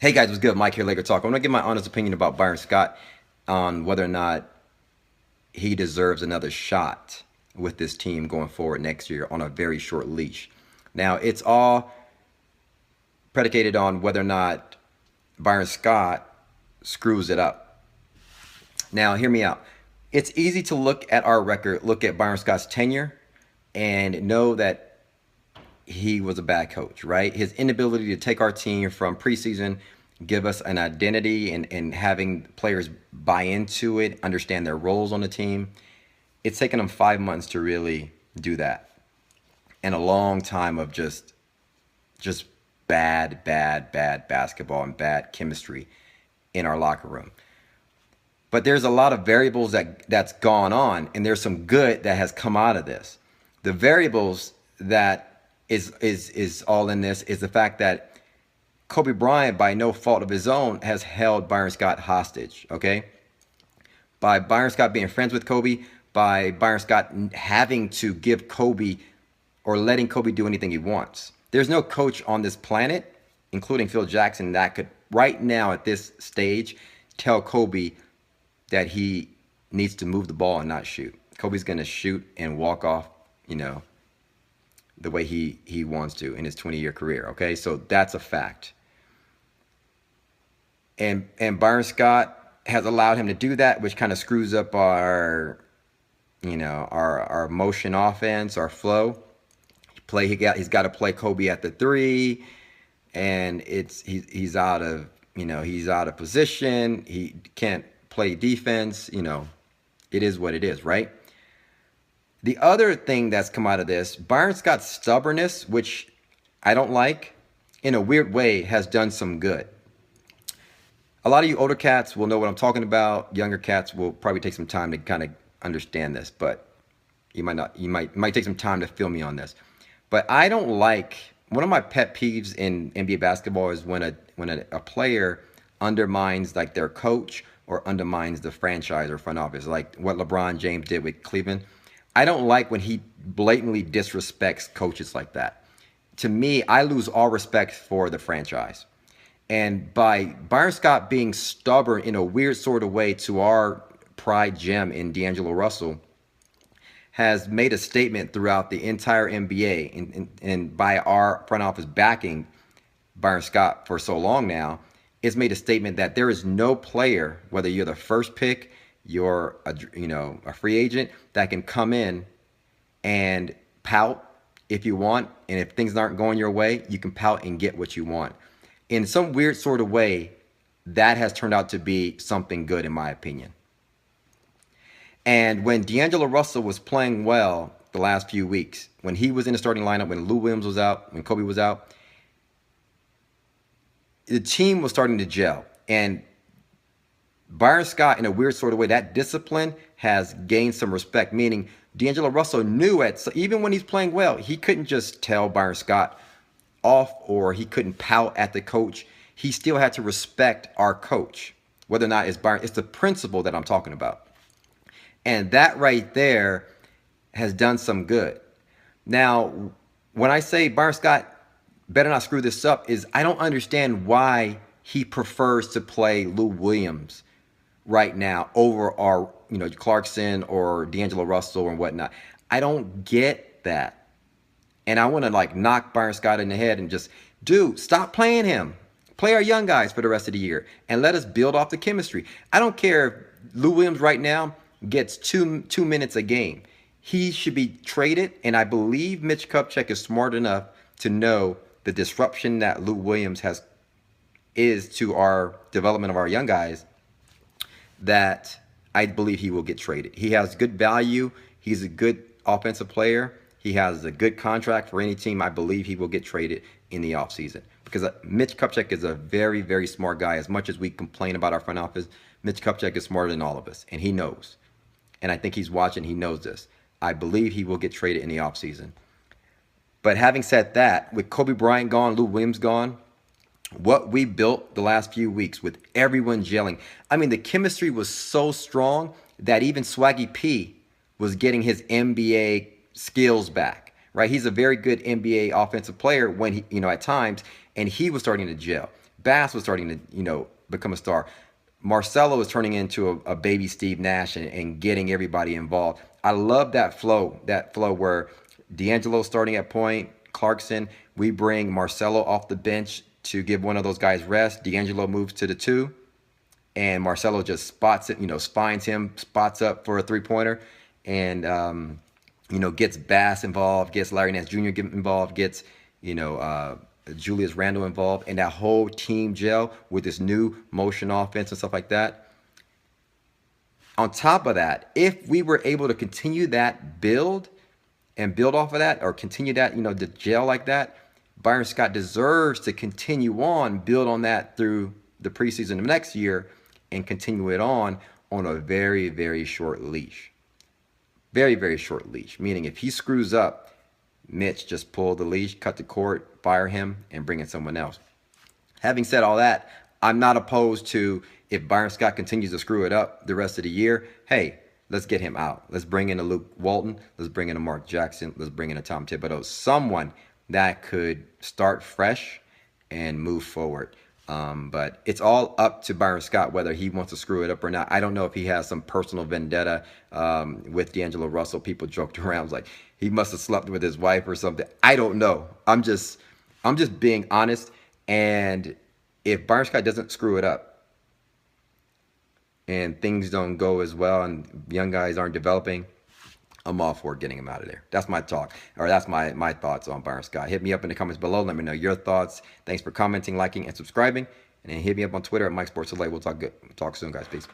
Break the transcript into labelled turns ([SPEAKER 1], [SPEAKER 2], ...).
[SPEAKER 1] Hey guys, what's good? Mike here, Laker Talk. I'm gonna give my honest opinion about Byron Scott on whether or not he deserves another shot with this team going forward next year on a very short leash. Now, it's all predicated on whether or not Byron Scott screws it up. Now, hear me out. It's easy to look at our record, look at Byron Scott's tenure, and know that he was a bad coach, right? His inability to take our team from preseason, give us an identity, and having players buy into it, understand their roles on the team. It's taken him 5 months to really do that, and a long time of just bad basketball and bad chemistry in our locker room. But there's a lot of variables that's gone on, and there's some good that has come out of this. The variables that is all in this is the fact that Kobe Bryant, by no fault of his own, has held Byron Scott hostage. Okay, by Byron Scott being friends with Kobe, by Byron Scott having to give Kobe or letting Kobe do anything he wants. There's no coach on this planet, including Phil Jackson, that could right now at this stage tell Kobe that he needs to move the ball and not shoot. Kobe's going to shoot and walk off, the way he wants to in his 20-year career. Okay, so that's a fact. And Byron Scott has allowed him to do that, which kind of screws up our motion offense, our flow. He's got to play Kobe at the three, and he's out of position. He can't play defense. It is what it is, right? The other thing that's come out of this, Byron Scott's stubbornness, which I don't like, in a weird way, has done some good. A lot of you older cats will know what I'm talking about. Younger cats will probably take some time to kind of understand this, but you might not. It might take some time to feel me on this. But I don't like, one of my pet peeves in NBA basketball is when a player undermines like their coach or undermines the franchise or front office, like what LeBron James did with Cleveland. I don't like when he blatantly disrespects coaches like that. To me, I lose all respect for the franchise. And by Byron Scott being stubborn in a weird sort of way to our pride gem in D'Angelo Russell, has made a statement throughout the entire NBA, and by our front office backing Byron Scott for so long now, it's made a statement that there is no player, whether you're the first pick, you're a free agent, that can come in and pout if you want, and if things aren't going your way, you can pout and get what you want. In some weird sort of way, that has turned out to be something good, in my opinion. And when D'Angelo Russell was playing well the last few weeks, when he was in the starting lineup, when Lou Williams was out, when Kobe was out, the team was starting to gel. And Byron Scott, in a weird sort of way, that discipline has gained some respect, meaning D'Angelo Russell knew even when he's playing well, he couldn't just tell Byron Scott off, or he couldn't pout at the coach. He still had to respect our coach, whether or not it's Byron. It's the principle that I'm talking about. And that right there has done some good. Now, when I say Byron Scott better not screw this up, is I don't understand why he prefers to play Lou Williams right now over our, Clarkson or D'Angelo Russell or whatnot. I don't get that. And I want to knock Byron Scott in the head and just, dude, stop playing him. Play our young guys for the rest of the year and let us build off the chemistry. I don't care if Lou Williams right now gets two minutes a game. He should be traded, and I believe Mitch Kupchak is smart enough to know the disruption that Lou Williams is to our development of our young guys, that I believe he will get traded. He has good value. He's a good offensive player. He has a good contract for any team. I believe he will get traded in the offseason because Mitch Kupchak is a very, very smart guy. As much as we complain about our front office, Mitch Kupchak is smarter than all of us, and he knows. And I think he's watching. He knows this. I believe he will get traded in the offseason. But having said that, with Kobe Bryant gone, Lou Williams gone, what we built the last few weeks with everyone gelling, I mean, the chemistry was so strong that even Swaggy P was getting his NBA skills back, right? He's a very good NBA offensive player when he, at times, and he was starting to gel. Bass was starting to, become a star. Marcelo was turning into a baby Steve Nash and getting everybody involved. I love that flow where D'Angelo starting at point, Clarkson, we bring Marcelo off the bench to give one of those guys rest. D'Angelo moves to the 2, and Marcelo just spots it, finds him, spots up for a 3-pointer, and gets Bass involved, gets Larry Nance Jr. involved, gets Julius Randle involved, and that whole team gel with this new motion offense and stuff like that. On top of that, if we were able to continue that build and build off of that, or continue that, the gel like that, Byron Scott deserves to continue on, build on that through the preseason of next year, and continue it on a very, very short leash. Very, very short leash. Meaning if he screws up, Mitch just pull the leash, cut the cord, fire him, and bring in someone else. Having said all that, I'm not opposed to, if Byron Scott continues to screw it up the rest of the year, hey, let's get him out. Let's bring in a Luke Walton. Let's bring in a Mark Jackson. Let's bring in a Tom Thibodeau. Someone that could start fresh and move forward. But it's all up to Byron Scott whether he wants to screw it up or not. I don't know if he has some personal vendetta with D'Angelo Russell. People joked around like he must have slept with his wife or something. I don't know. I'm just being honest. And if Byron Scott doesn't screw it up and things don't go as well and young guys aren't developing, I'm all for getting him out of there. That's my talk, or that's my thoughts on Byron Scott. Hit me up in the comments below. Let me know your thoughts. Thanks for commenting, liking, and subscribing. And then hit me up on Twitter at Mike Sports We'll talk soon, guys. Peace.